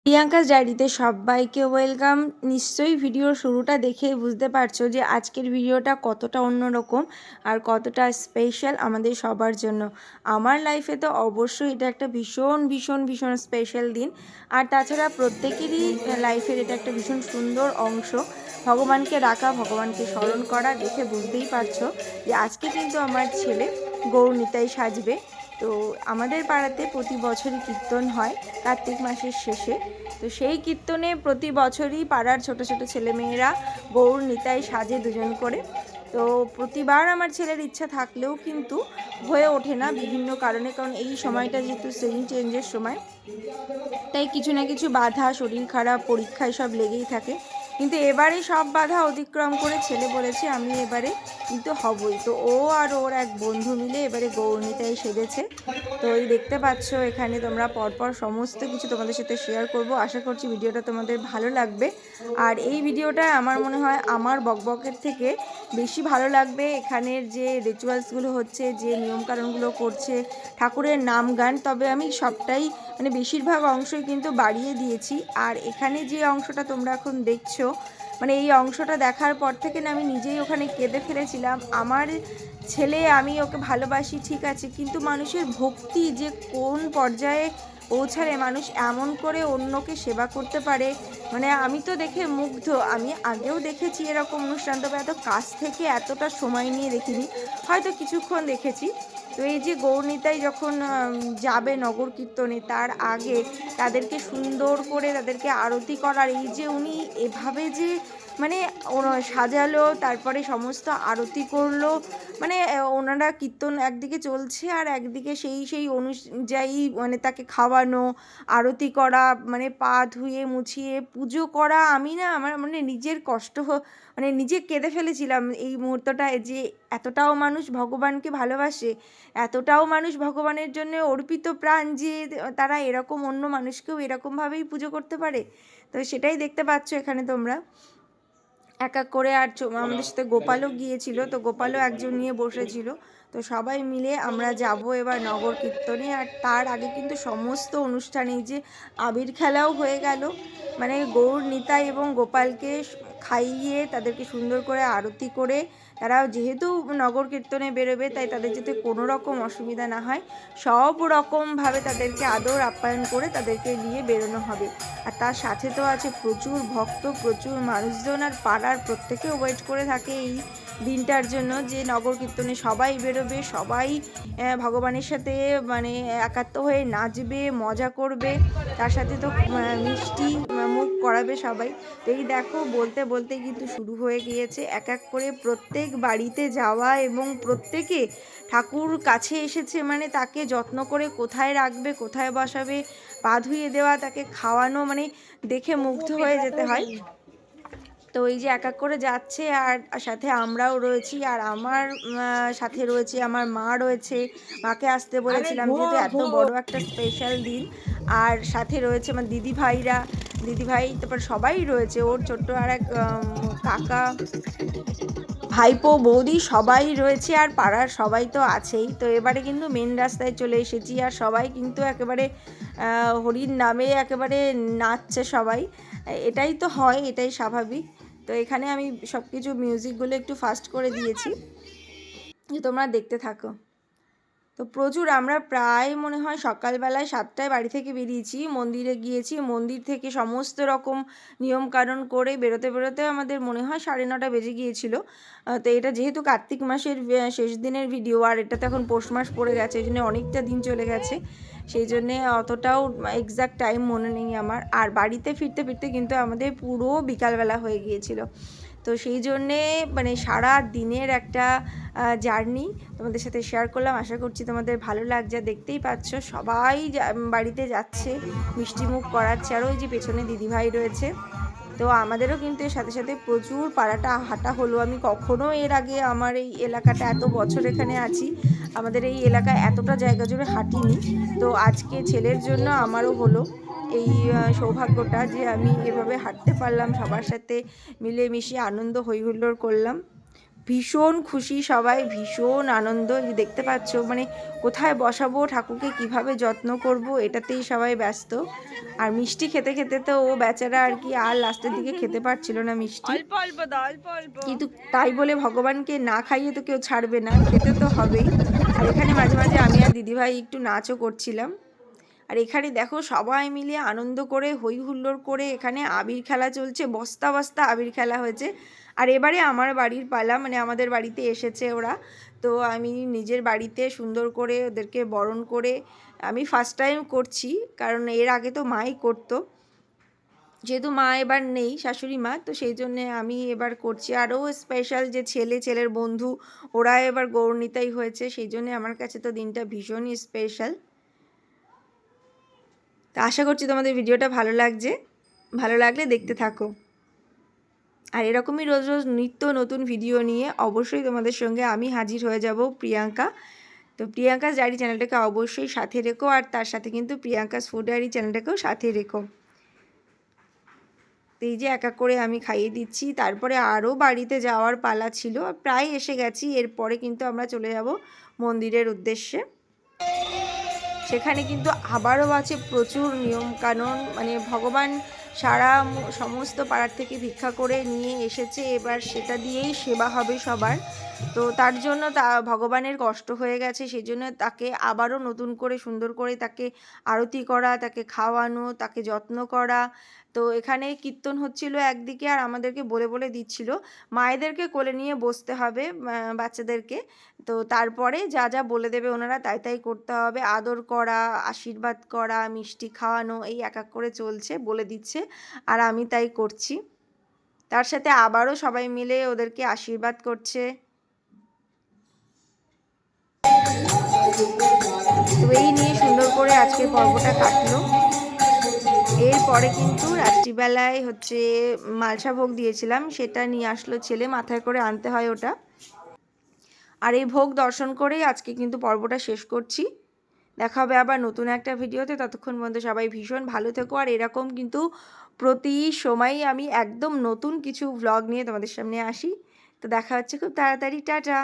Priyanka's ডায়েরিতে সবাইকে welcome. নিশ্চয়ই ভিডিওর শুরুটা দেখে বুঝতে পারছো যে আজকের ভিডিওটা কতটা অন্যরকম আর কতটা স্পেশাল আমাদের সবার জন্য। আমার লাইফে তো অবশ্যই এটা একটা ভীষণ ভীষণ ভীষণ স্পেশাল দিন। আর তাছাড়া প্রত্যেকেরই লাইফের এটা একটা ভীষণ সুন্দর অংশ। ভগবানকে ডাকা, ভগবানকে স্মরণ করা, দেখে বুঝতেই পারছো যে আজকে কিন্তু আমার ছেলে গৌরনিতাই সাজবে। তো আমাদের পাড়াতে প্রতি বছরই কীর্তন হয় কার্তিক মাসের শেষে। তো সেই কীর্তনে প্রতি বছরই পাড়ার ছোট ছোট ছেলেমেয়েরা গৌর নিতাই সাজে দুজন করে। তো প্রতিবার আমার ছেলের ইচ্ছা থাকলেও কিন্তু হয়ে ওঠে না বিভিন্ন কারণে, কারণ এই সময়টা যেহেতু সিজন চেঞ্জের সময়, তাই কিছু না কিছু বাধা, শরীর খারাপ, পরীক্ষা এসব লেগেই থাকে। কিন্তু এবারে সব বাধা অতিক্রম করে ছেলে বলেছে আমি এবারে কিন্তু হবই। তো ও আর ওর এক বন্ধু মিলে এবারে গৌরনিতাই সেজেছে। তো এই দেখতে পাচ্ছ এখানে তোমরা পরপর সমস্ত কিছু তোমাদের সাথে শেয়ার করব। আশা করছি ভিডিওটা তোমাদের ভালো লাগবে। আর এই ভিডিওটা আমার মনে হয় আমার বকবকের থেকে বেশি ভালো লাগবে। এখানের যে রিচুয়ালসগুলো হচ্ছে, যে নিয়মকানুনগুলো করছে, ঠাকুরের নাম গান, তবে আমি সবটাই মানে বেশিরভাগ অংশই কিন্তু বাড়িয়ে দিয়েছি। আর এখানে যে অংশটা তোমরা এখন দেখছো, মানে এই অংশটা দেখার পর থেকে না আমি নিজেই ওখানে কেঁদে ফেলেছিলাম। আমার ছেলে, আমি ওকে ভালোবাসি ঠিক আছে, কিন্তু মানুষের ভক্তি যে কোন পর্যায়ে পৌঁছালে মানুষ এমন করে অন্যকে সেবা করতে পারে, মানে আমি তো দেখে মুগ্ধ। আমি আগেও দেখেছি এরকম অনুষ্ঠান, তবে এত কাছ থেকে এতটা সময় নিয়ে দেখিনি, হয়তো কিছুক্ষণ দেখেছি। তো এই যে গৌরনিতাই যখন যাবে নগর কীর্তনে, তার আগে তাদেরকে সুন্দর করে তাদেরকে আরতি করার, এই যে উনি এভাবে যে মানে সাজালো, তারপরে সমস্ত আরতি করলো, মানে ওনারা কীর্তন একদিকে চলছে আর একদিকে সেই অনুযায়ী মানে তাকে খাওয়ানো, আরতি করা, মানে পা ধুয়ে মুছিয়ে পুজো করা। আমি না আমার মানে নিজের মানে নিজে কেঁদে ফেলেছিলাম এই মুহূর্তটায়, যে এতটাও মানুষ ভগবানকে ভালোবাসে, এতটাও মানুষ ভগবানের জন্য অর্পিত প্রাণ, যে তারা এরকম অন্য মানুষকেও এরকমভাবেই পুজো করতে পারে। তো সেটাই দেখতে পাচ্ছ এখানে তোমরা এক এক করে। আর আমাদের সাথে গোপালও গিয়েছিল, তো গোপালও একজন নিয়ে বসেছিল। তো সবাই মিলে আমরা যাব এবার নগর কীর্তনে। আর তার আগে কিন্তু সমস্ত অনুষ্ঠানে এই যে আবির খেলাও হয়ে গেল, মানে গৌর নিতাই এবং গোপালকে খাইয়ে তাদেরকে সুন্দর করে আরতি করে, তারা যেহেতু নগর কীর্তনে বেরোবে তাই তাদের যাতে কোনো রকম অসুবিধা না হয়, সব রকমভাবে তাদেরকে আদর আপ্যায়ন করে তাদেরকে নিয়ে বেরোনো হবে। আর তার সাথে তো আছে প্রচুর ভক্ত, প্রচুর মানুষজন, আর পাড়ার প্রত্যেকে ওয়েট করে থাকে এই দিনটার জন্য, যে নগর কীর্তনে সবাই বেরোবে, সবাই ভগবানের সাথে মানে একাত্ম হয়ে নাচবে, মজা করবে, তার সাথে তো মিষ্টি মুখ করাবে সবাই। তো এই দেখো বলতে বলতে কিন্তু শুরু হয়ে গিয়েছে এক এক করে প্রত্যেক বাড়িতে যাওয়া, এবং প্রত্যেকে ঠাকুর কাছে এসেছে মানে তাকে যত্ন করে কোথায় রাখবে, কোথায় বসাবে, পা ধুয়ে দেওয়া, তাকে খাওয়ানো, মানে দেখে মুগ্ধ হয়ে যেতে হয়। তো এই যে এক এক করে যাচ্ছে, আর সাথে আমরাও রয়েছি, আর আমার সাথে রয়েছে আমার মা রয়েছে। মাকে আসতে বলেছিলাম যেহেতু এত বড় একটা স্পেশাল দিন। আর সাথে রয়েছে আমার দিদিভাই, তারপর সবাই রয়েছে, ওর ছোট্ট আর এক কাকা, ভাইপো, বৌদি সবাই রয়েছে, আর পাড়ার সবাই তো আছেই। তো এবারে কিন্তু মেন রাস্তায় চলে এসেছি, আর সবাই কিন্তু একেবারে হরির নামে একেবারে নাচছে সবাই। এটাই তো হয়, এটাই স্বাভাবিক। তো এখানে আমি সব কিছু মিউজিকগুলো একটু ফাস্ট করে দিয়েছি, যে তোমরা দেখতে থাকো। তো প্রচুর, আমরা প্রায় মনে হয় সকালবেলায় 7টায় বাড়ি থেকে বেরিয়েছি, মন্দিরে গিয়েছি, মন্দির থেকে সমস্ত রকম নিয়মকানুন করে বেরোতে বেরোতে আমাদের মনে হয় 9:30 বেজে গিয়েছিল। তো এটা যেহেতু কার্তিক মাসের শেষ দিনের ভিডিও, আর এটা তো এখন পৌষ মাস পড়ে গেছে, এই জন্য অনেকটা দিন চলে গেছে, সেই জন্যে অতটাও এক্স্যাক্ট টাইম মনে নেই আমার। আর বাড়িতে ফিরতে ফিরতে কিন্তু আমাদের পুরো বিকালবেলা হয়ে গিয়েছিল। তো সেই জন্যে মানে সারা দিনের একটা জার্নি তোমাদের সাথে শেয়ার করলাম। আশা করছি তোমাদের ভালো লাগছে। দেখতেই পাচ্ছ সবাই বাড়িতে যাচ্ছে, মিষ্টিমুখ করাচ্ছে, আর ওই যে পেছনে দিদিভাই রয়েছে। তো আমাদেরও কিন্তু এর সাথে সাথে প্রচুর পাড়াটা হাঁটা হলো। আমি কখনো এর আগে আমার এই এলাকাটা, এত বছর এখানে আছি, আমাদের এই এলাকায় এতটা জায়গা জুড়ে হাঁটিনি। তো আজকে ছেলের জন্য আমারও হলো এই সৌভাগ্যটা, যে আমি এভাবে হাঁটতে পারলাম, সবার সাথে মিলেমিশে আনন্দ হই হুল্লোড় করলাম। ভীষণ খুশি সবাই, ভীষণ আনন্দ। এই দেখতে পাচ্ছ মানে কোথায় বসাবো, ঠাকুরকে কিভাবে যত্ন করব, এটাতেই সবাই ব্যস্ত। আর মিষ্টি খেতে খেতে তো ও বেচারা আর কি আর লাস্টের দিকে খেতে পারছিল না মিষ্টি, কিন্তু তাই বলে ভগবানকে না খাইয়ে তো কেউ ছাড়বে না, খেতে তো হবেই। আর এখানে মাঝে মাঝে আমি আর দিদিভাই একটু নাচও করছিলাম। আর এখানে দেখো সবাই মিলে আনন্দ করে হই হুল্লোড় করে এখানে আবির খেলা চলছে, বস্তা বস্তা আবির খেলা হয়েছে। আর এবারে আমার বাড়ির পালা, মানে আমাদের বাড়িতে এসেছে ওরা, তো আমি নিজের বাড়িতে সুন্দর করে ওদেরকে বরণ করে আমি ফার্স্ট টাইম করছি, কারণ এর আগে তো মাই করতো, যেহেতু মা এবার নেই, শাশুড়ি মা, তো সেই জন্যে আমি এবার করছি। আরও স্পেশাল যে ছেলের বন্ধু, ওরা এবার গৌরনিতাই হয়েছে, সেই জন্যে আমার কাছে তো দিনটা ভীষণই স্পেশাল। তো আশা করছি তোমাদের ভিডিওটা ভালো লাগছে, ভালো লাগলে দেখতে থাকো। আর এরকমই রোজ রোজ নিত্য নতুন ভিডিও নিয়ে অবশ্যই তোমাদের সঙ্গে আমি হাজির হয়ে যাব, প্রিয়াঙ্কা। তো প্রিয়াঙ্কাস ডায়েরি চ্যানেলটাকে অবশ্যই সাথে রেখো, আর তার সাথে কিন্তু প্রিয়াঙ্কাস ফুড ডায়েরি চ্যানেলটাকেও সাথে রেখো। তো এই যে এক এক করে আমি খাইয়ে দিচ্ছি, তারপরে আরও বাড়িতে যাওয়ার পালা ছিল, প্রায় এসে গেছি। এরপরে কিন্তু আমরা চলে যাব মন্দিরের উদ্দেশ্যে। সেখানে কিন্তু আবারও আছে প্রচুর নিয়মকানুন, মানে ভগবান সারা সমস্ত পাড়ার থেকে ভিক্ষা করে নিয়ে এসেছে, এবার সেটা দিয়েই সেবা হবে সবার। তো তার জন্য ভগবানের কষ্ট হয়ে গেছে, সেই জন্য তাকে আবারও নতুন করে সুন্দর করে তাকে আরতি করা, তাকে খাওয়ানো, তাকে যত্ন করা। তো এখানে কীর্তন হচ্ছিল একদিকে, আর আমাদেরকে বলে বলে দিচ্ছিল মায়েদেরকে কোলে নিয়ে বসতে হবে বাচ্চাদেরকে, তো তারপরে যা যা বলে দেবে ওনারা তাই তাই করতে হবে। আদর করা, আশীর্বাদ করা, মিষ্টি খাওয়ানো, এই এক এক করে চলছে, বলে দিচ্ছে, আর আমি তাই করছি। তার সাথে আবারও সবাই মিলে ওদেরকে আশীর্বাদ করছে। তো এই নিয়ে সুন্দর করে আজকের পর্বটা কাটলো। এরপরে কিন্তু রাত্রিবেলায় হচ্ছে মালসা ভোগ দিয়েছিলাম, সেটা নিয়ে আসলো ছেলে, মাথায় করে আনতে হয় ওটা। আর এই ভোগ দর্শন করেই আজকে কিন্তু পর্বটা শেষ করছি। দেখা হবে আবার নতুন একটা ভিডিওতে, ততক্ষণ পর্যন্ত সবাই ভীষণ ভালো থেকো। আর এরকম কিন্তু প্রতি সময়ই আমি একদম নতুন কিছু ভ্লগ নিয়ে তোমাদের সামনে আসি। তো দেখা হচ্ছে খুব তাড়াতাড়ি, টাটা।